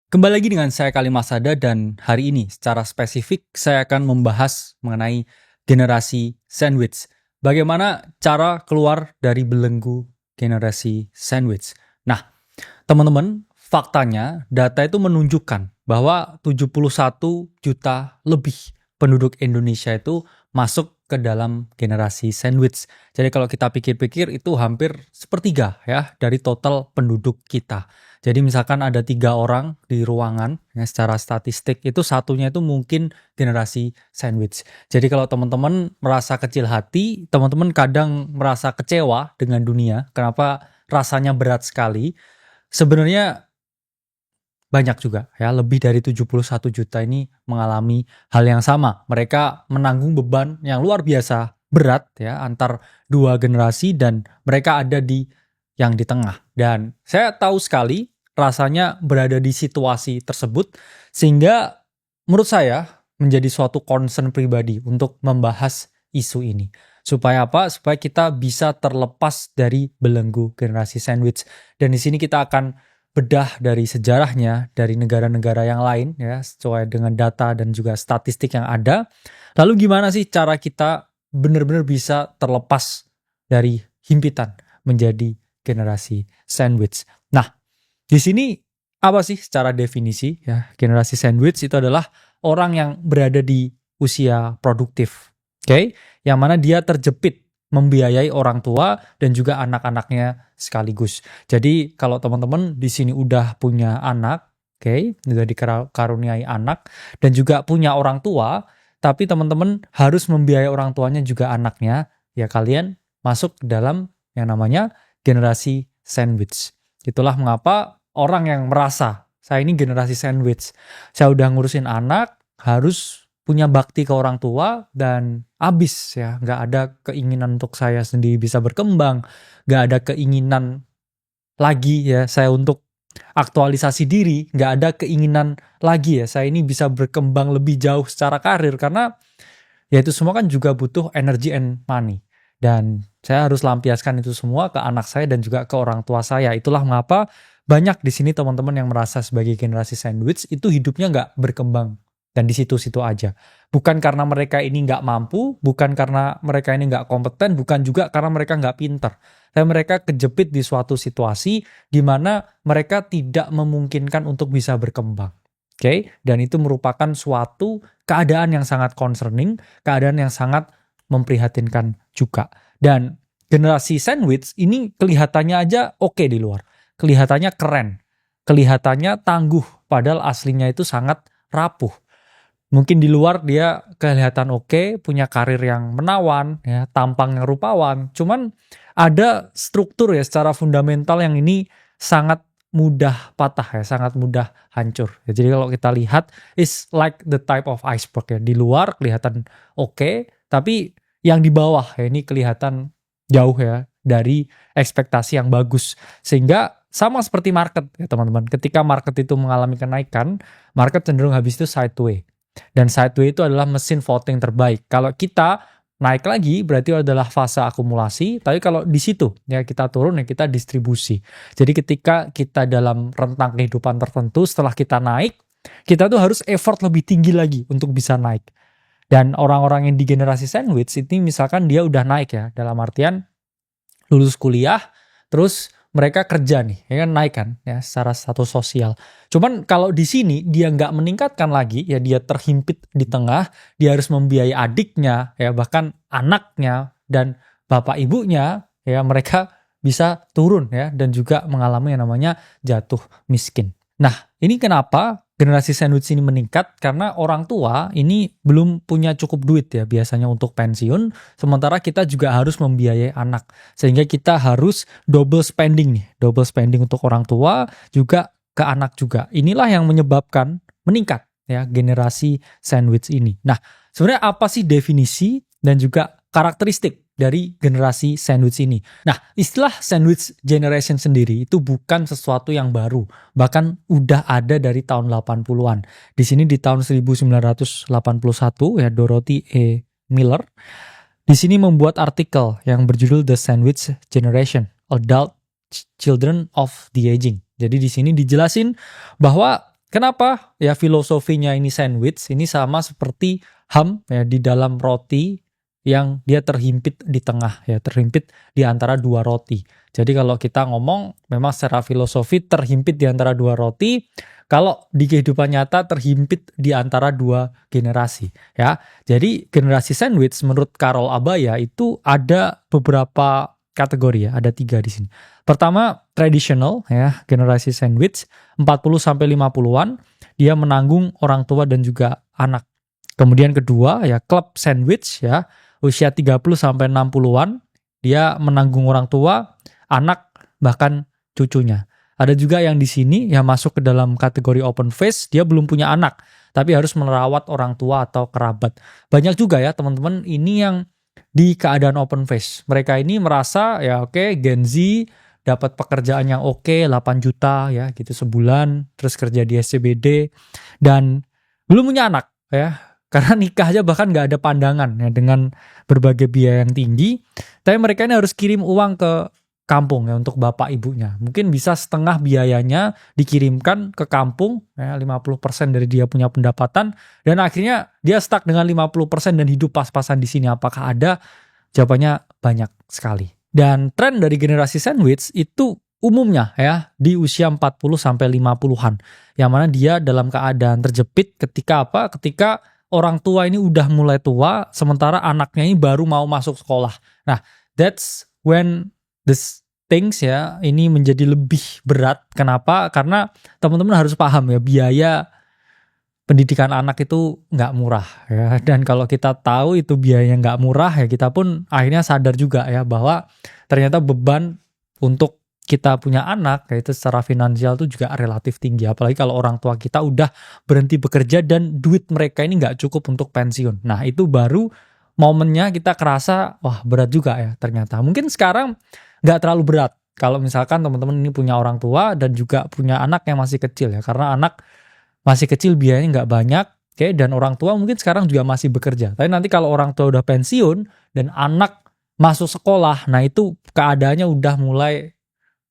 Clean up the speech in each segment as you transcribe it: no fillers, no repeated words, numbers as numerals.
Kembali lagi dengan saya Kali Masada dan hari ini secara spesifik saya akan membahas mengenai generasi sandwich. Bagaimana cara keluar dari belenggu generasi sandwich. Nah, teman-teman, faktanya data itu menunjukkan bahwa 71 juta lebih penduduk Indonesia itu masuk ke dalam generasi sandwich. Jadi kalau kita pikir-pikir itu hampir sepertiga ya dari total penduduk kita. Jadi misalkan ada 3 orang di ruangan ya, secara statistik itu satunya itu mungkin generasi sandwich. Jadi kalau teman-teman merasa kecil hati, teman-teman kadang merasa kecewa dengan dunia. Kenapa rasanya berat sekali? Sebenarnya banyak juga ya, lebih dari 71 juta ini mengalami hal yang sama. Mereka menanggung beban yang luar biasa berat ya antar dua generasi dan mereka ada di yang di tengah. Dan saya tahu sekali rasanya berada di situasi tersebut sehingga menurut saya menjadi suatu concern pribadi untuk membahas isu ini. Supaya apa? Supaya kita bisa terlepas dari belenggu generasi sandwich. Dan di sini kita akan bedah dari sejarahnya dari negara-negara yang lain ya sesuai dengan data dan juga statistik yang ada. Lalu gimana sih cara kita benar-benar bisa terlepas dari himpitan menjadi generasi sandwich. Nah, di sini apa sih secara definisi ya generasi sandwich itu adalah orang yang berada di usia produktif. Oke, yang mana dia terjepit membiayai orang tua dan juga anak-anaknya sekaligus. Jadi kalau teman-teman di sini udah punya anak, oke, udah dikaruniai anak dan juga punya orang tua, tapi teman-teman harus membiayai orang tuanya juga anaknya, ya kalian masuk ke dalam yang namanya generasi sandwich. Itulah mengapa orang yang merasa saya ini generasi sandwich, saya udah ngurusin anak, harus punya bakti ke orang tua dan abis ya, nggak ada keinginan untuk saya sendiri bisa berkembang, nggak ada keinginan lagi ya saya untuk aktualisasi diri, nggak ada keinginan lagi ya saya ini bisa berkembang lebih jauh secara karir karena ya itu semua kan juga butuh energy and money dan saya harus lampiaskan itu semua ke anak saya dan juga ke orang tua saya. Itulah mengapa banyak di sini teman-teman yang merasa sebagai generasi sandwich itu hidupnya nggak berkembang dan di situ-situ aja. Bukan karena mereka ini nggak mampu, bukan karena mereka ini nggak kompeten, bukan juga karena mereka nggak pintar. Tapi mereka kejepit di suatu situasi di mana mereka tidak memungkinkan untuk bisa berkembang. Oke, dan itu merupakan suatu keadaan yang sangat concerning, keadaan yang sangat memprihatinkan juga. Dan generasi sandwich ini kelihatannya aja oke di luar. Kelihatannya keren. Kelihatannya tangguh, padahal aslinya itu sangat rapuh. Mungkin di luar dia kelihatan oke, punya karir yang menawan, ya, tampang yang rupawan. Cuman ada struktur ya secara fundamental yang ini sangat mudah patah ya, sangat mudah hancur. Ya, jadi kalau kita lihat is like the type of iceberg ya. Di luar kelihatan oke, tapi yang di bawah ya ini kelihatan jauh ya dari ekspektasi yang bagus. Sehingga sama seperti market ya teman-teman. Ketika market itu mengalami kenaikan, market cenderung habis itu sideways. Dan sideway itu adalah mesin voting terbaik. Kalau kita naik lagi berarti adalah fase akumulasi, tapi kalau di situ ya kita turun ya kita distribusi. Jadi ketika kita dalam rentang kehidupan tertentu setelah kita naik, kita tuh harus effort lebih tinggi lagi untuk bisa naik. Dan orang-orang yang di generasi sandwich ini misalkan dia udah naik ya, dalam artian lulus kuliah, terus mereka kerja nih, ya kan naik kan ya secara status sosial. Cuman kalau di sini dia nggak meningkatkan lagi, ya dia terhimpit di tengah, dia harus membiayai adiknya, ya bahkan anaknya dan bapak ibunya, ya mereka bisa turun ya dan juga mengalami yang namanya jatuh miskin. Nah, ini kenapa generasi sandwich ini meningkat? Karena orang tua ini belum punya cukup duit ya biasanya untuk pensiun, sementara kita juga harus membiayai anak. Sehingga kita harus double spending nih, double spending untuk orang tua juga ke anak juga. Inilah yang menyebabkan meningkat ya generasi sandwich ini. Nah, sebenarnya apa sih definisi dan juga karakteristik dari generasi sandwich ini? Nah, istilah sandwich generation sendiri itu bukan sesuatu yang baru, bahkan udah ada dari tahun 80-an. Di sini di tahun 1981 ya Dorothy E. Miller di sini membuat artikel yang berjudul The Sandwich Generation: Adult Children of the Aging. Jadi di sini dijelasin bahwa Kenapa? Ya filosofinya ini sandwich ini sama seperti ham ya di dalam roti yang dia terhimpit di tengah ya, terhimpit di antara dua roti. Jadi kalau kita ngomong memang secara filosofi terhimpit di antara dua roti, kalau di kehidupan nyata terhimpit di antara dua generasi ya. Jadi generasi sandwich menurut Carol Abaya itu ada beberapa kategori ya, ada 3 di sini. Pertama, traditional ya, generasi sandwich 40 sampai 50-an, dia menanggung orang tua dan juga anak. Kemudian kedua ya, club sandwich ya, usia 30 sampai 60-an, dia menanggung orang tua, anak bahkan cucunya. Ada juga yang di sini yang masuk ke dalam kategori open face, dia belum punya anak, tapi harus merawat orang tua atau kerabat. Banyak juga ya teman-teman ini yang di keadaan open face. Mereka ini merasa ya oke, Gen Z dapat pekerjaan yang oke, 8 juta ya gitu sebulan, terus kerja di SCBD dan belum punya anak ya. Karena nikah aja bahkan nggak ada pandangan ya dengan berbagai biaya yang tinggi. Tapi mereka ini harus kirim uang ke kampung ya untuk bapak ibunya. Mungkin bisa setengah biayanya dikirimkan ke kampung ya, 50% dari dia punya pendapatan dan akhirnya dia stuck dengan 50% dan hidup pas-pasan di sini. Apakah ada? Jawabannya banyak sekali. Dan tren dari generasi sandwich itu umumnya ya di usia 40 sampai 50-an. Yang mana dia dalam keadaan terjepit ketika apa? Ketika orang tua ini udah mulai tua sementara anaknya ini baru mau masuk sekolah. Nah, that's when this things ya ini menjadi lebih berat. Kenapa? Karena teman-teman harus paham ya biaya pendidikan anak itu nggak murah ya. Dan kalau kita tahu itu biayanya nggak murah ya kita pun akhirnya sadar juga ya bahwa ternyata beban untuk kita punya anak yaitu secara finansial itu juga relatif tinggi. Apalagi kalau orang tua kita udah berhenti bekerja dan duit mereka ini nggak cukup untuk pensiun. Nah itu baru momennya kita kerasa wah berat juga ya ternyata. Mungkin sekarang nggak terlalu berat kalau misalkan teman-teman ini punya orang tua dan juga punya anak yang masih kecil ya, karena anak masih kecil biayanya nggak banyak, oke, dan orang tua mungkin sekarang juga masih bekerja. Tapi nanti kalau orang tua udah pensiun dan anak masuk sekolah, nah itu keadaannya udah mulai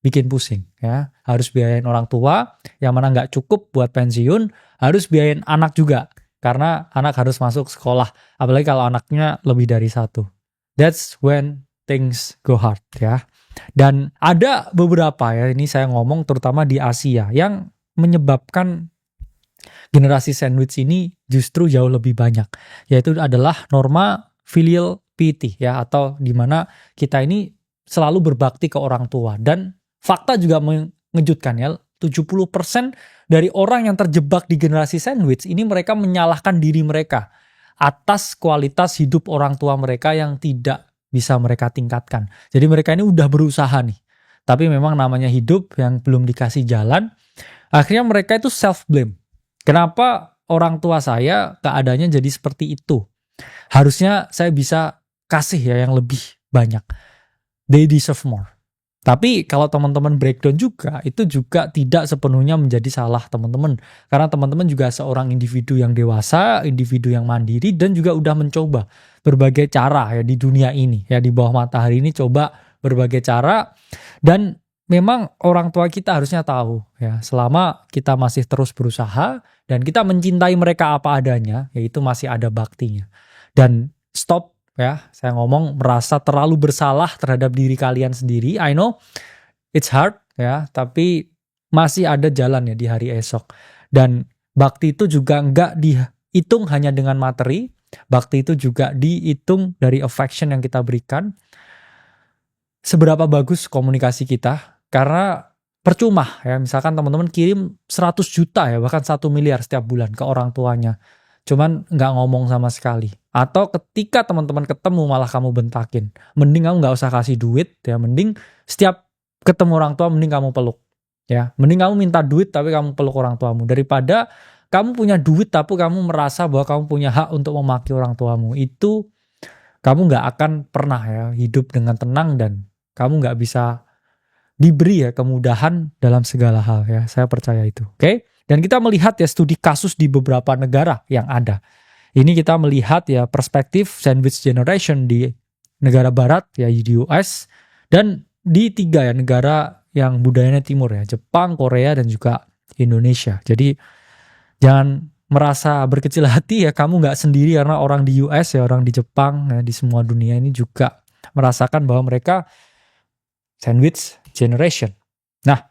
bikin pusing ya. Harus biayain orang tua yang mana nggak cukup buat pensiun, harus biayain anak juga karena anak harus masuk sekolah. Apalagi kalau anaknya lebih dari satu. That's when things go hard ya. Dan ada beberapa ya, ini saya ngomong terutama di Asia yang menyebabkan generasi sandwich ini justru jauh lebih banyak. Yaitu adalah norma filial piety ya, atau dimana kita ini selalu berbakti ke orang tua. Dan fakta juga mengejutkan ya, 70% dari orang yang terjebak di generasi sandwich ini mereka menyalahkan diri mereka atas kualitas hidup orang tua mereka yang tidak bisa mereka tingkatkan. Jadi mereka ini udah berusaha nih, tapi memang namanya hidup yang belum dikasih jalan, akhirnya mereka itu self-blame. Kenapa orang tua saya keadaannya jadi seperti itu? Harusnya saya bisa kasih ya yang lebih banyak. They deserve more. Tapi kalau teman-teman breakdown juga, itu juga tidak sepenuhnya menjadi salah teman-teman. Karena teman-teman juga seorang individu yang dewasa, individu yang mandiri, dan juga udah mencoba berbagai cara ya di dunia ini. Ya di bawah matahari ini coba berbagai cara. Dan memang orang tua kita harusnya tahu ya, selama kita masih terus berusaha, dan kita mencintai mereka apa adanya, yaitu masih ada baktinya. Dan stop ya, saya ngomong merasa terlalu bersalah terhadap diri kalian sendiri. I know it's hard ya, tapi masih ada jalan ya di hari esok. Dan bakti itu juga nggak dihitung hanya dengan materi. Bakti itu juga dihitung dari affection yang kita berikan. Seberapa bagus komunikasi kita. Karena percuma ya, misalkan teman-teman kirim 100 juta ya, bahkan 1 miliar setiap bulan ke orang tuanya. Cuman nggak ngomong sama sekali. Atau ketika teman-teman ketemu malah kamu bentakin. Mending kamu nggak usah kasih duit ya. Mending setiap ketemu orang tua mending kamu peluk. Ya, mending kamu minta duit tapi kamu peluk orang tuamu. Daripada kamu punya duit tapi kamu merasa bahwa kamu punya hak untuk memaki orang tuamu. Itu kamu nggak akan pernah ya hidup dengan tenang dan kamu nggak bisa diberi ya kemudahan dalam segala hal ya. Saya percaya itu. Oke? Dan kita melihat ya studi kasus di beberapa negara yang ada. Ini kita melihat ya perspektif sandwich generation di negara barat ya di US dan di 3 ya negara yang budayanya timur ya, Jepang, Korea dan juga Indonesia. Jadi Jangan merasa berkecil hati ya, kamu nggak sendiri, karena orang di US ya, orang di Jepang ya, di semua dunia ini juga merasakan bahwa mereka sandwich generation. Nah,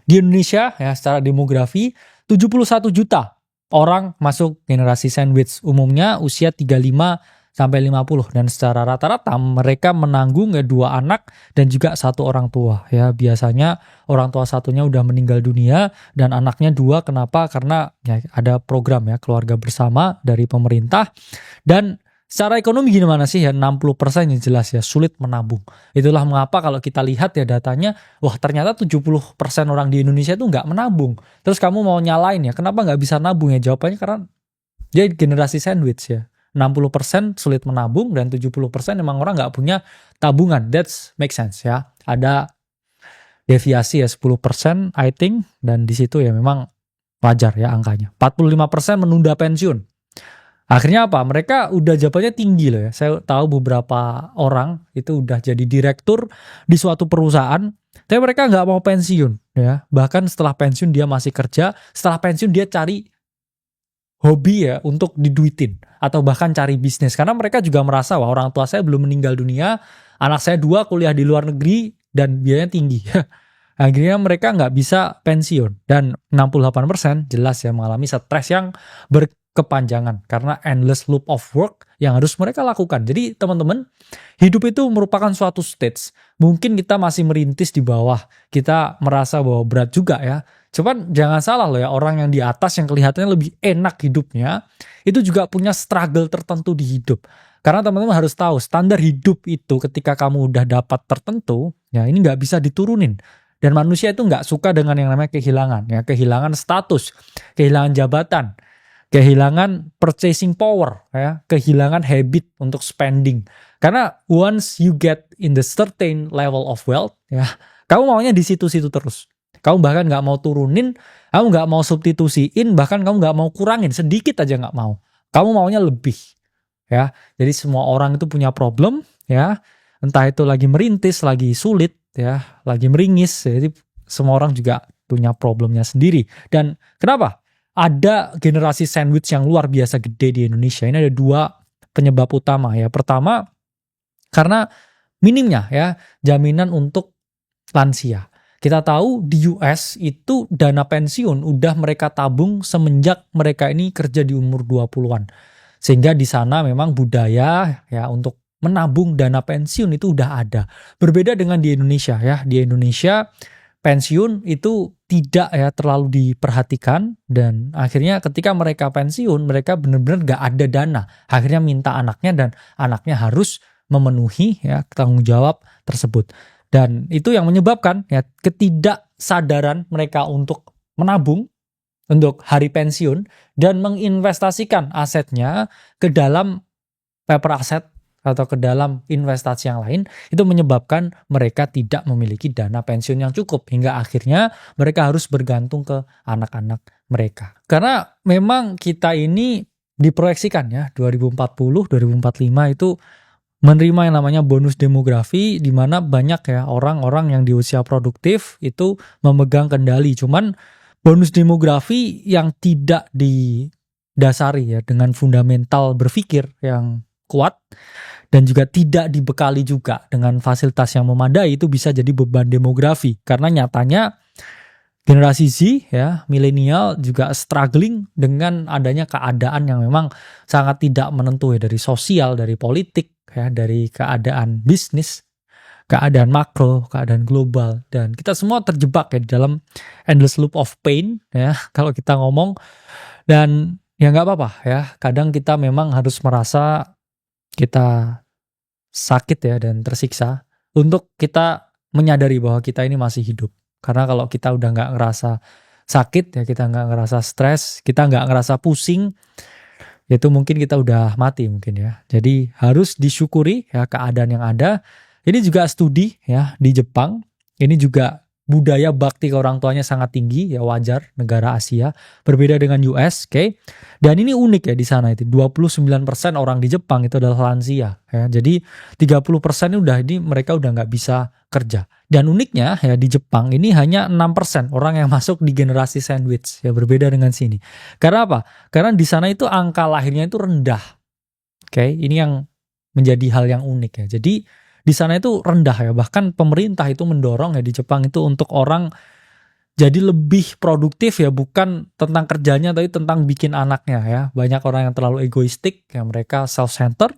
di Indonesia ya secara demografi 71 juta orang masuk generasi sandwich, umumnya usia 35 sampai 50, dan secara rata-rata mereka menanggung ya 2 anak dan juga 1 orang tua ya. Biasanya orang tua satunya udah meninggal dunia dan anaknya 2. Kenapa? Karena ya ada program ya keluarga bersama dari pemerintah. Dan secara ekonomi gimana sih ya, 60% yang jelas ya sulit menabung. Itulah mengapa kalau kita lihat ya datanya, wah ternyata 70% orang di Indonesia itu nggak menabung. Terus kamu mau nyalain ya, kenapa nggak bisa nabung ya? Jawabannya karena dia generasi sandwich ya. 60% sulit menabung dan 70% emang orang nggak punya tabungan. That's make sense ya. Ada deviasi ya 10% I think, dan di situ ya memang wajar ya angkanya. 45% menunda pensiun. Akhirnya apa? Mereka udah jabatannya tinggi loh ya. Saya tahu beberapa orang itu udah jadi direktur di suatu perusahaan, tapi mereka nggak mau pensiun ya. Bahkan setelah pensiun dia masih kerja, setelah pensiun dia cari hobi ya untuk diduitin, atau bahkan cari bisnis. Karena mereka juga merasa, wah orang tua saya belum meninggal dunia, anak saya 2 kuliah di luar negeri dan biayanya tinggi. Akhirnya mereka nggak bisa pensiun. Dan 68% jelas ya mengalami stres yang berkepanjangan karena endless loop of work yang harus mereka lakukan. Jadi teman-teman, hidup itu merupakan suatu stage. Mungkin kita masih merintis di bawah, kita merasa bahwa berat juga ya. Cuman jangan salah loh ya, orang yang di atas yang kelihatannya lebih enak hidupnya, itu juga punya struggle tertentu di hidup. Karena teman-teman harus tahu, standar hidup itu ketika kamu udah dapat tertentu, ya ini nggak bisa diturunin. Dan manusia itu nggak suka dengan yang namanya kehilangan. Ya, kehilangan status, kehilangan jabatan, kehilangan purchasing power, ya, kehilangan habit untuk spending. Karena once you get in the certain level of wealth, ya, kamu maunya di situ-situ terus. Kamu bahkan nggak mau turunin, kamu nggak mau substitusiin, bahkan kamu nggak mau kurangin, sedikit aja nggak mau. Kamu maunya lebih, ya. Jadi semua orang itu punya problem, ya. Entah itu lagi merintis, lagi sulit, ya, lagi meringis. Jadi semua orang juga punya problemnya sendiri. Dan kenapa? Ada generasi sandwich yang luar biasa gede di Indonesia. Ini ada 2 penyebab utama ya. Pertama, karena minimnya ya jaminan untuk lansia. Kita tahu di US itu dana pensiun udah mereka tabung semenjak mereka ini kerja di umur 20-an. Sehingga di sana memang budaya ya untuk menabung dana pensiun itu udah ada. Berbeda dengan di Indonesia ya. Di Indonesia pensiun itu tidak ya terlalu diperhatikan, dan akhirnya ketika mereka pensiun mereka benar-benar gak ada dana. Akhirnya minta anaknya dan anaknya harus memenuhi ya tanggung jawab tersebut. Dan itu yang menyebabkan ya ketidaksadaran mereka untuk menabung untuk hari pensiun dan menginvestasikan asetnya ke dalam paper asset atau ke dalam investasi yang lain, itu menyebabkan mereka tidak memiliki dana pensiun yang cukup hingga akhirnya mereka harus bergantung ke anak-anak mereka. Karena memang kita ini diproyeksikan ya 2040, 2045 itu menerima yang namanya bonus demografi, di mana banyak ya orang-orang yang di usia produktif itu memegang kendali. Cuman bonus demografi yang tidak didasari ya dengan fundamental berpikir yang kuat dan juga tidak dibekali juga dengan fasilitas yang memadai, itu bisa jadi beban demografi. Karena nyatanya generasi Z ya, milenial juga struggling dengan adanya keadaan yang memang sangat tidak menentu ya, dari sosial, dari politik ya, dari keadaan bisnis, keadaan makro, keadaan global, dan kita semua terjebak ya di dalam endless loop of pain ya kalau kita ngomong. Dan ya nggak apa-apa ya, kadang kita memang harus merasa kita sakit ya dan tersiksa untuk kita menyadari bahwa kita ini masih hidup. Karena kalau kita udah nggak ngerasa sakit ya, kita nggak ngerasa stres, kita nggak ngerasa pusing, itu mungkin kita udah mati mungkin ya. Jadi harus disyukuri ya keadaan yang ada. Ini juga studi ya di Jepang. Ini juga budaya bakti ke orang tuanya sangat tinggi, ya wajar, negara Asia. Berbeda dengan US, oke. Dan ini unik ya di sana itu. 29% orang di Jepang itu adalah lansia. Ya. Jadi 30% ini mereka udah nggak bisa kerja. Dan uniknya ya di Jepang ini hanya 6% orang yang masuk di generasi sandwich. Ya berbeda dengan sini. Karena apa? Karena di sana itu angka lahirnya itu rendah. Oke, ini yang menjadi hal yang unik ya. Jadi di sana itu rendah ya. Bahkan pemerintah itu mendorong ya di Jepang itu untuk orang jadi lebih produktif ya, bukan tentang kerjanya tapi tentang bikin anaknya ya. Banyak orang yang terlalu egoistik ya, mereka self-centered,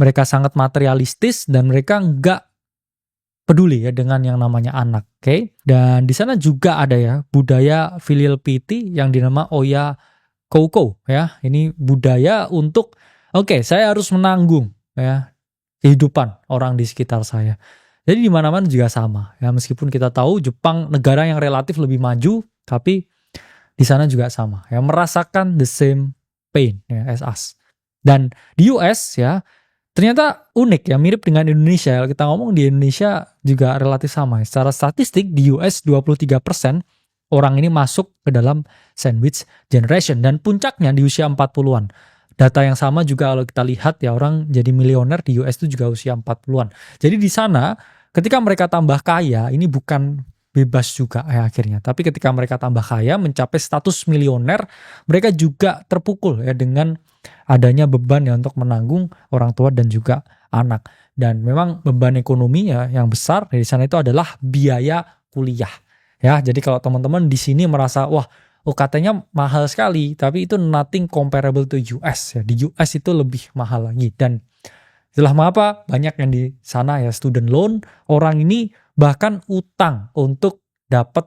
mereka sangat materialistis dan mereka nggak peduli ya dengan yang namanya anak. Oke. Dan di sana juga ada ya budaya filial piety yang dinama Oya Koukou ya. Ini budaya untuk saya harus menanggung ya kehidupan orang di sekitar saya. Jadi di mana-mana juga sama ya, meskipun kita tahu Jepang negara yang relatif lebih maju, tapi di sana juga sama ya, merasakan the same pain ya as us. Dan di US ya ternyata unik ya, mirip dengan Indonesia. Kalau kita ngomong di Indonesia juga relatif sama ya. Secara statistik di US 23% orang ini masuk ke dalam sandwich generation dan puncaknya di usia 40-an. Data yang sama juga kalau kita lihat ya, orang jadi milioner di US itu juga usia 40-an. Jadi di sana ketika mereka tambah kaya, ini bukan bebas juga ya akhirnya. Tapi ketika mereka tambah kaya, mencapai status milioner, mereka juga terpukul ya dengan adanya beban ya untuk menanggung orang tua dan juga anak. Dan memang beban ekonomi ya yang besar di sana itu adalah biaya kuliah. Ya, jadi kalau teman-teman di sini merasa katanya mahal sekali, tapi itu nothing comparable to US ya. Di US itu lebih mahal lagi. Dan itulah mengapa banyak yang di sana ya student loan, orang ini bahkan utang untuk dapat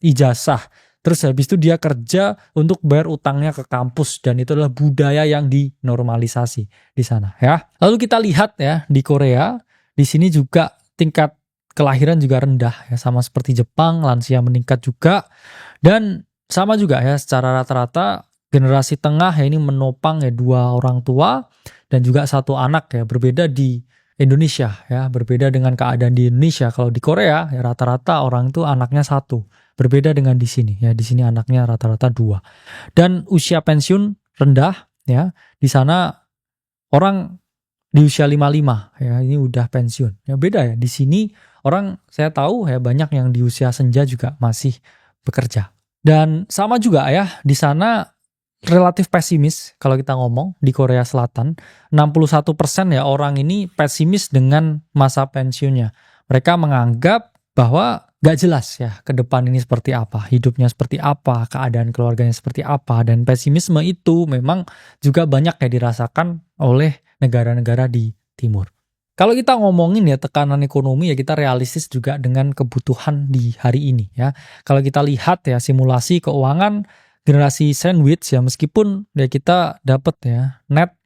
ijazah. Terus habis itu dia kerja untuk bayar utangnya ke kampus, dan itu adalah budaya yang dinormalisasi di sana ya. Lalu kita lihat ya di Korea, di sini juga tingkat kelahiran juga rendah ya, sama seperti Jepang, lansia meningkat juga. Dan sama juga ya, secara rata-rata generasi tengah ya ini menopang ya 2 orang tua dan juga 1 anak ya. Berbeda di Indonesia ya, berbeda dengan keadaan di Indonesia. Kalau di Korea ya rata-rata orang itu anaknya 1. Berbeda dengan di sini ya, di sini anaknya rata-rata 2. Dan usia pensiun rendah ya. Di sana orang di usia 55 ya, ini udah pensiun. Ya beda ya. Di sini orang saya tahu ya banyak yang di usia senja juga masih bekerja. Dan sama juga ya, di sana relatif pesimis kalau kita ngomong di Korea Selatan. 61% ya orang ini pesimis dengan masa pensiunnya. Mereka menganggap bahwa gak jelas ya ke depan ini seperti apa, hidupnya seperti apa, keadaan keluarganya seperti apa. Dan pesimisme itu memang juga banyak ya dirasakan oleh negara-negara di timur. Kalau kita ngomongin ya tekanan ekonomi ya, kita realistis juga dengan kebutuhan di hari ini ya. Kalau kita lihat ya simulasi keuangan generasi sandwich ya, meskipun ya kita dapat ya net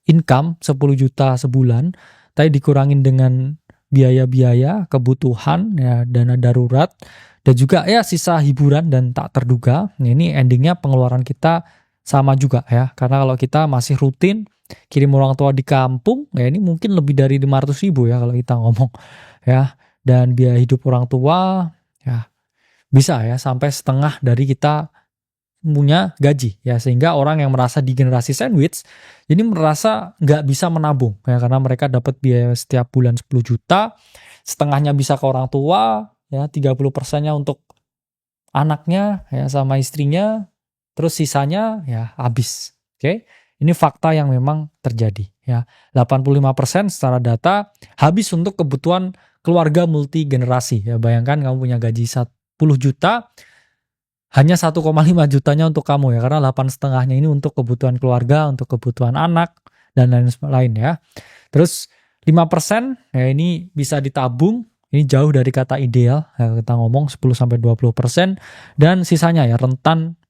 income 10 juta sebulan, tapi dikurangin dengan biaya-biaya, kebutuhan ya, dana darurat, dan juga ya sisa hiburan dan tak terduga. Nah, ini endingnya pengeluaran kita sama juga ya, karena kalau kita masih rutin kirim orang tua di kampung ya, ini mungkin lebih dari 500.000 ya kalau kita ngomong ya. Dan biaya hidup orang tua ya bisa ya sampai setengah dari kita punya gaji ya, sehingga orang yang merasa di generasi sandwich jadi merasa nggak bisa menabung ya, karena mereka dapat biaya setiap bulan 10 juta, setengahnya bisa ke orang tua ya, 30%-nya untuk anaknya ya sama istrinya, terus sisanya ya habis. Oke. Ini fakta yang memang terjadi ya. 85% secara data habis untuk kebutuhan keluarga multi generasi ya. Bayangkan kamu punya gaji 10 juta, hanya 1,5 jutanya untuk kamu ya, karena 8,5-nya ini untuk kebutuhan keluarga, untuk kebutuhan anak dan lain-lain ya. Terus 5% ya ini bisa ditabung. Ini jauh dari kata ideal ya, kita ngomong 10-20%, dan sisanya ya rentan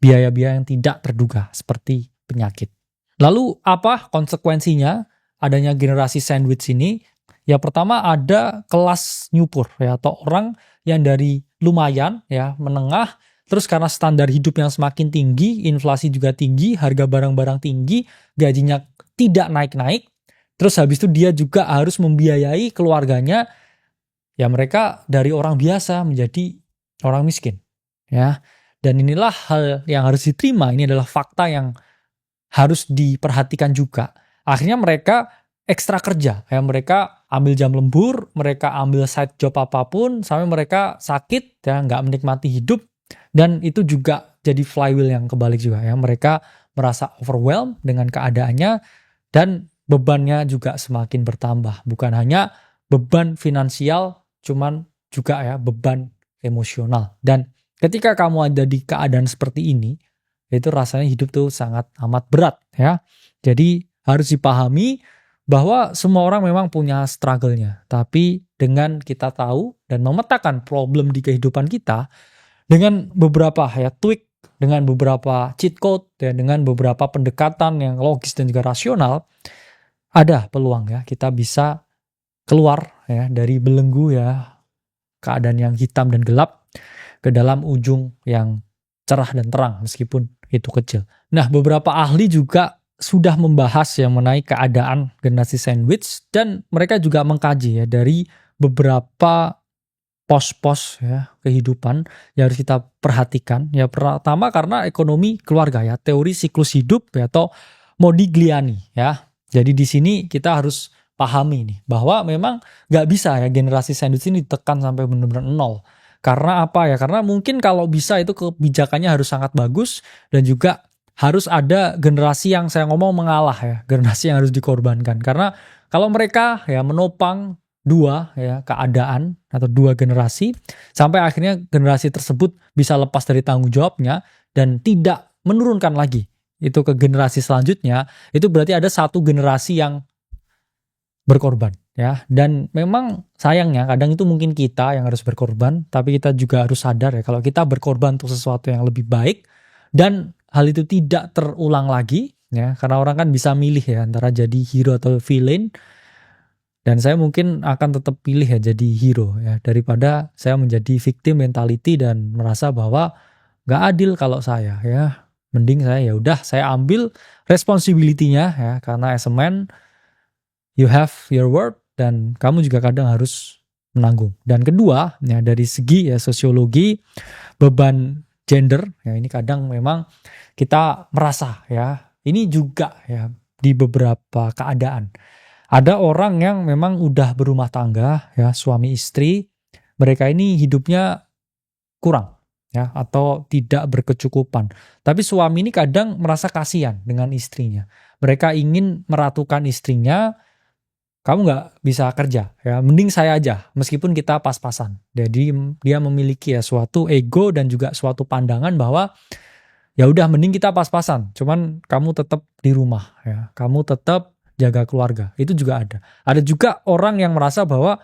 biaya-biaya yang tidak terduga seperti penyakit. Lalu apa konsekuensinya adanya generasi sandwich ini? Ya pertama ada kelas nyupur ya, atau orang yang dari lumayan ya, menengah, terus karena standar hidup yang semakin tinggi, inflasi juga tinggi, harga barang-barang tinggi, gajinya tidak naik-naik, terus habis itu dia juga harus membiayai keluarganya ya mereka dari orang biasa menjadi orang miskin, ya. Dan inilah hal yang harus diterima, ini adalah fakta yang harus diperhatikan juga. Akhirnya mereka ekstra kerja, ya mereka ambil jam lembur, mereka ambil side job apapun, sampai mereka sakit, ya nggak menikmati hidup, dan itu juga jadi flywheel yang kebalik juga, ya mereka merasa overwhelmed dengan keadaannya, dan bebannya juga semakin bertambah. Bukan hanya beban finansial, cuman juga ya beban emosional. Dan ketika kamu ada di keadaan seperti ini, itu rasanya hidup tuh sangat amat berat ya. Jadi harus dipahami bahwa semua orang memang punya struggle-nya. Tapi dengan kita tahu dan memetakan problem di kehidupan kita dengan beberapa ya tweak, dengan beberapa cheat code ya, dengan beberapa pendekatan yang logis dan juga rasional, ada peluang ya kita bisa keluar ya dari belenggu ya keadaan yang hitam dan gelap ke dalam ujung yang cerah dan terang meskipun itu kecil. Nah, beberapa ahli juga sudah membahas yang mengenai keadaan generasi sandwich dan mereka juga mengkaji ya dari beberapa pos-pos ya kehidupan yang harus kita perhatikan. Ya pertama karena ekonomi keluarga ya, teori siklus hidup ya, atau Modigliani ya. Jadi di sini kita harus pahami nih bahwa memang nggak bisa ya generasi sandwich ini ditekan sampai benar-benar nol. Karena apa ya? Karena mungkin kalau bisa itu kebijakannya harus sangat bagus dan juga harus ada generasi yang saya ngomong mengalah ya, generasi yang harus dikorbankan. Karena kalau mereka ya menopang dua ya keadaan atau dua generasi sampai akhirnya generasi tersebut bisa lepas dari tanggung jawabnya dan tidak menurunkan lagi itu ke generasi selanjutnya, itu berarti ada satu generasi yang berkorban ya. Dan memang sayangnya kadang itu mungkin kita yang harus berkorban, tapi kita juga harus sadar ya kalau kita berkorban untuk sesuatu yang lebih baik dan hal itu tidak terulang lagi ya, karena orang kan bisa milih ya antara jadi hero atau villain. Dan saya mungkin akan tetap pilih ya jadi hero ya daripada saya menjadi victim mentality dan merasa bahwa gak adil kalau saya ya. Mending saya ya udah saya ambil responsibility-nya ya, karena as a man you have your word dan kamu juga kadang harus menanggung. Dan kedua ya dari segi ya sosiologi beban gender ya, ini kadang memang kita merasa ya ini juga ya di beberapa keadaan. Ada orang yang memang udah berumah tangga ya, suami istri, mereka ini hidupnya kurang ya atau tidak berkecukupan. Tapi suami ini kadang merasa kasihan dengan istrinya. Mereka ingin meratukan istrinya, kamu nggak bisa kerja ya, mending saya aja meskipun kita pas-pasan. Jadi dia memiliki ya suatu ego dan juga suatu pandangan bahwa ya udah mending kita pas-pasan, cuman kamu tetap di rumah ya, kamu tetap jaga keluarga. Itu juga ada. Ada juga orang yang merasa bahwa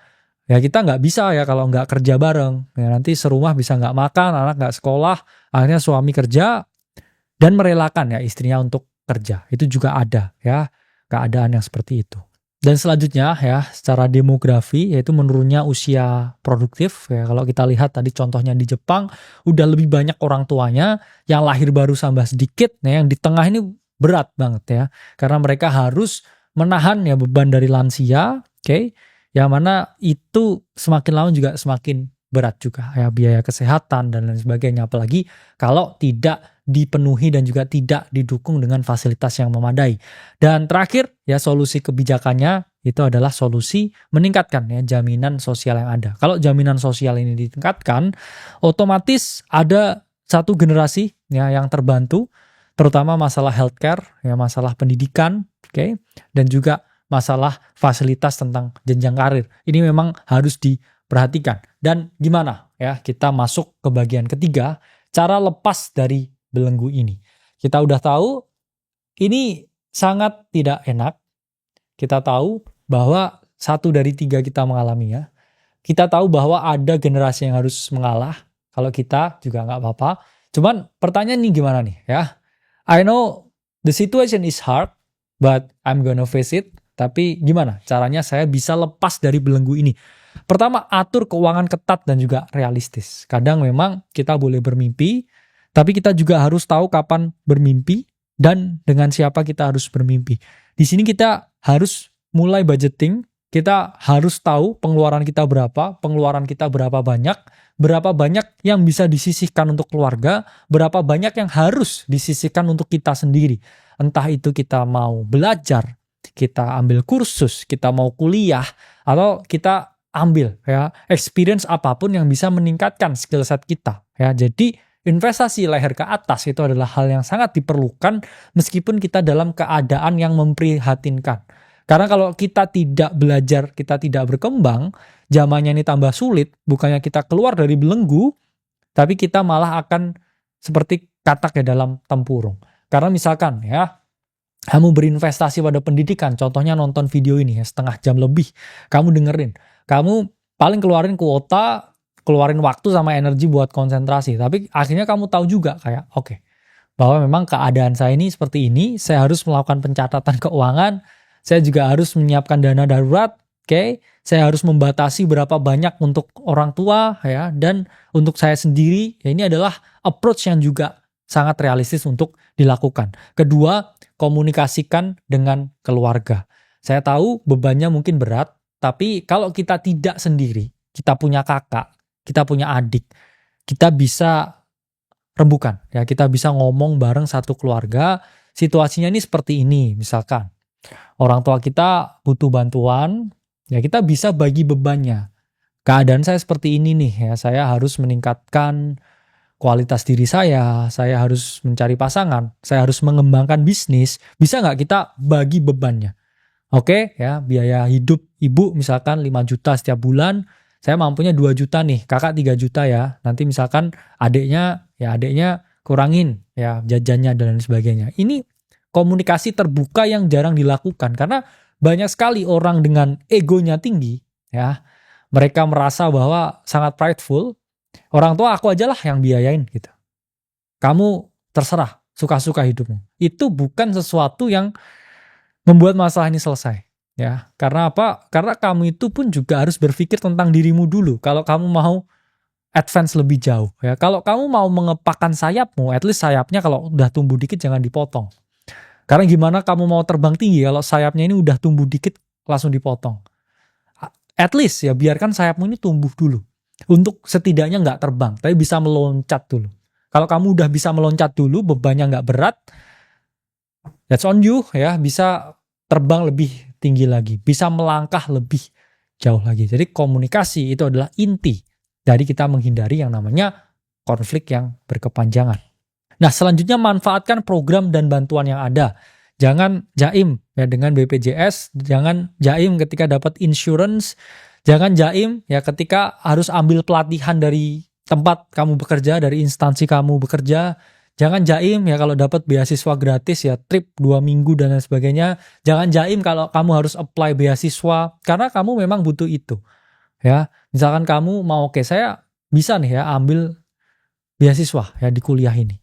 ya kita nggak bisa ya kalau nggak kerja bareng. Ya nanti serumah bisa nggak makan, anak nggak sekolah. Akhirnya suami kerja dan merelakan ya istrinya untuk kerja. Itu juga ada ya keadaan yang seperti itu. Dan selanjutnya ya secara demografi yaitu menurunnya usia produktif ya, kalau kita lihat tadi contohnya di Jepang udah lebih banyak orang tuanya, yang lahir baru tambah sedikit, nah yang di tengah ini berat banget ya karena mereka harus menahan ya beban dari lansia, oke? Yang mana itu semakin lama juga semakin berat juga ya, biaya kesehatan dan lain sebagainya, apalagi kalau tidak dipenuhi dan juga tidak didukung dengan fasilitas yang memadai. Dan terakhir ya solusi kebijakannya itu adalah solusi meningkatkan ya jaminan sosial yang ada. Kalau jaminan sosial ini ditingkatkan, otomatis ada satu generasi ya yang terbantu, terutama masalah healthcare ya, masalah pendidikan, oke? Dan juga masalah fasilitas tentang jenjang karir. Ini memang harus diperhatikan. Dan gimana ya kita masuk ke bagian ketiga, cara lepas dari belenggu ini. Kita udah tahu ini sangat tidak enak. Kita tahu bahwa 1 dari 3 kita mengalaminya. Kita tahu bahwa ada generasi yang harus mengalah. Kalau kita juga nggak apa-apa. Cuman pertanyaan nih gimana nih ya. I know the situation is hard, but I'm gonna face it. Tapi gimana caranya saya bisa lepas dari belenggu ini? Pertama, atur keuangan ketat dan juga realistis. Kadang memang kita boleh bermimpi, tapi kita juga harus tahu kapan bermimpi dan dengan siapa kita harus bermimpi. Di sini kita harus mulai budgeting kita harus tahu pengeluaran kita berapa banyak yang bisa disisihkan untuk keluarga, berapa banyak yang harus disisihkan untuk kita sendiri. Entah itu kita mau belajar, kita ambil kursus, kita mau kuliah, atau kita ambil ya experience apapun yang bisa meningkatkan skill set kita ya. Jadi investasi leher ke atas itu adalah hal yang sangat diperlukan meskipun kita dalam keadaan yang memprihatinkan. Karena kalau kita tidak belajar, kita tidak berkembang, zamannya ini tambah sulit, bukannya kita keluar dari belenggu, tapi kita malah akan seperti katak ya dalam tempurung. Karena misalkan ya, kamu berinvestasi pada pendidikan, contohnya nonton video ini ya, setengah jam lebih, kamu dengerin. Kamu paling keluarin kuota, keluarin waktu sama energi buat konsentrasi. Tapi akhirnya kamu tahu juga kayak, oke, bahwa memang keadaan saya ini seperti ini, saya harus melakukan pencatatan keuangan, saya juga harus menyiapkan dana darurat, oke, saya harus membatasi berapa banyak untuk orang tua ya, dan untuk saya sendiri, ya ini adalah approach yang juga sangat realistis untuk dilakukan. Kedua, komunikasikan dengan keluarga. Saya tahu bebannya mungkin berat, tapi kalau kita tidak sendiri, kita punya kakak, kita punya adik, kita bisa rembukan ya, kita bisa ngomong bareng satu keluarga, situasinya ini seperti ini misalkan. Orang tua kita butuh bantuan, ya kita bisa bagi bebannya. Keadaan saya seperti ini nih ya, saya harus meningkatkan kualitas diri saya harus mencari pasangan, saya harus mengembangkan bisnis, bisa nggak kita bagi bebannya? Oke ya, biaya hidup ibu misalkan 5 juta setiap bulan, saya mampunya 2 juta nih, kakak 3 juta ya, nanti misalkan adiknya kurangin ya jajannya dan lain sebagainya. Ini komunikasi terbuka yang jarang dilakukan karena banyak sekali orang dengan egonya tinggi ya. Mereka merasa bahwa sangat prideful. Orang tua aku aja lah yang biayain gitu. Kamu terserah suka-suka hidupmu. Itu bukan sesuatu yang membuat masalah ini selesai ya. Karena apa? Karena kamu itu pun juga harus berpikir tentang dirimu dulu. Kalau kamu mau advance lebih jauh ya. Kalau kamu mau mengepakkan sayapmu, at least sayapnya kalau udah tumbuh dikit jangan dipotong. Karena gimana kamu mau terbang tinggi kalau sayapnya ini udah tumbuh dikit langsung dipotong. At least ya biarkan sayapmu ini tumbuh dulu. Untuk setidaknya nggak terbang, tapi bisa meloncat dulu. Kalau kamu udah bisa meloncat dulu, bebannya nggak berat, that's on you ya, bisa terbang lebih tinggi lagi, bisa melangkah lebih jauh lagi. Jadi komunikasi itu adalah inti dari kita menghindari yang namanya konflik yang berkepanjangan. Nah, selanjutnya manfaatkan program dan bantuan yang ada. Jangan jaim ya dengan BPJS, jangan jaim ketika dapat insurance, jangan jaim ya ketika harus ambil pelatihan dari tempat kamu bekerja, dari instansi kamu bekerja. Jangan jaim ya kalau dapat beasiswa gratis ya, trip 2 minggu dan lain sebagainya. Jangan jaim kalau kamu harus apply beasiswa karena kamu memang butuh itu. Ya, misalkan kamu mau oke, saya bisa nih ya ambil beasiswa ya di kuliah ini.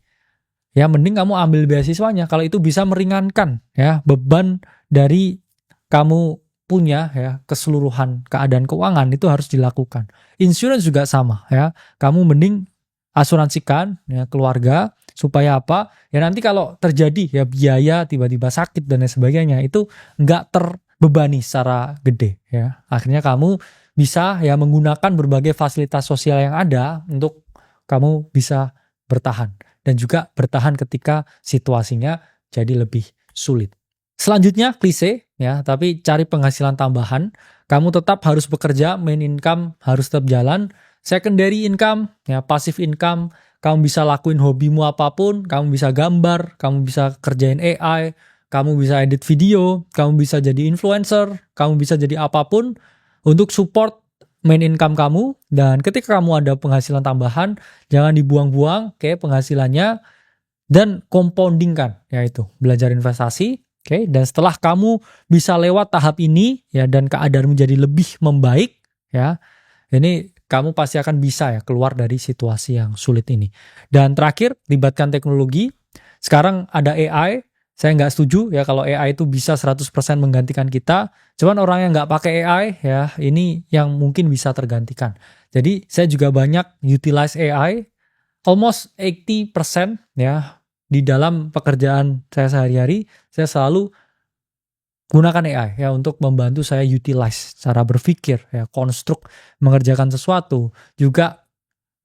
Ya mending kamu ambil beasiswanya kalau itu bisa meringankan ya beban dari kamu punya ya keseluruhan keadaan keuangan itu harus dilakukan. Insurance juga sama ya. Kamu mending asuransikan ya keluarga supaya apa? Ya nanti kalau terjadi ya biaya tiba-tiba sakit dan lain sebagainya itu enggak terbebani secara gede ya. Akhirnya kamu bisa ya menggunakan berbagai fasilitas sosial yang ada untuk kamu bisa bertahan. Dan juga bertahan ketika situasinya jadi lebih sulit. Selanjutnya klise ya, tapi cari penghasilan tambahan. Kamu tetap harus bekerja, main income harus tetap jalan. Secondary income ya, passive income, kamu bisa lakuin hobimu apapun, kamu bisa gambar, kamu bisa kerjain AI, kamu bisa edit video, kamu bisa jadi influencer, kamu bisa jadi apapun untuk support main income kamu. Dan ketika kamu ada penghasilan tambahan, jangan dibuang-buang penghasilannya dan compoundingkan, yaitu belajar investasi. Dan setelah kamu bisa lewat tahap ini ya dan keadaanmu jadi lebih membaik ya, ini kamu pasti akan bisa ya keluar dari situasi yang sulit ini. Dan terakhir, libatkan teknologi. Sekarang ada AI. Saya nggak setuju ya kalau AI itu bisa 100% menggantikan kita. Cuman orang yang nggak pakai AI ya ini yang mungkin bisa tergantikan. Jadi saya juga banyak utilize AI. Almost 80% ya di dalam pekerjaan saya sehari-hari. Saya selalu gunakan AI ya untuk membantu saya utilize cara berpikir ya, konstruk mengerjakan sesuatu, juga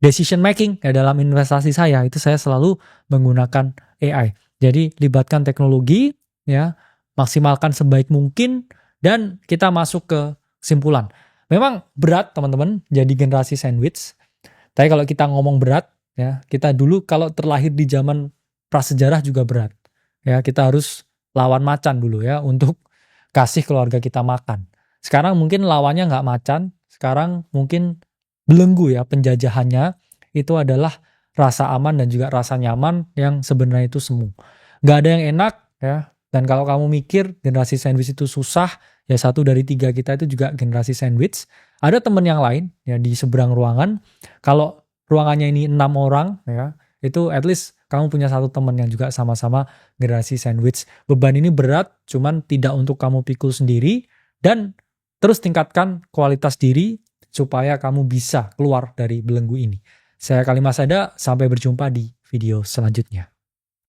decision making ya dalam investasi saya itu saya selalu menggunakan AI. Jadi libatkan teknologi ya, maksimalkan sebaik mungkin dan kita masuk ke kesimpulan. Memang berat teman-teman jadi generasi sandwich. Tapi kalau kita ngomong berat ya, kita dulu kalau terlahir di zaman prasejarah juga berat. Ya, kita harus lawan macan dulu ya untuk kasih keluarga kita makan. Sekarang mungkin lawannya nggak macan, sekarang mungkin belenggu ya penjajahannya itu adalah rasa aman dan juga rasa nyaman yang sebenarnya itu semu. Nggak ada yang enak ya. Dan kalau kamu mikir generasi sandwich itu susah, ya 1 dari 3 kita itu juga generasi sandwich. Ada teman yang lain ya di seberang ruangan. Kalau ruangannya ini 6 orang ya, itu at least kamu punya 1 teman yang juga sama-sama generasi sandwich. Beban ini berat, cuman tidak untuk kamu pikul sendiri dan terus tingkatkan kualitas diri supaya kamu bisa keluar dari belenggu ini. Saya Kalimasada, sampai berjumpa di video selanjutnya.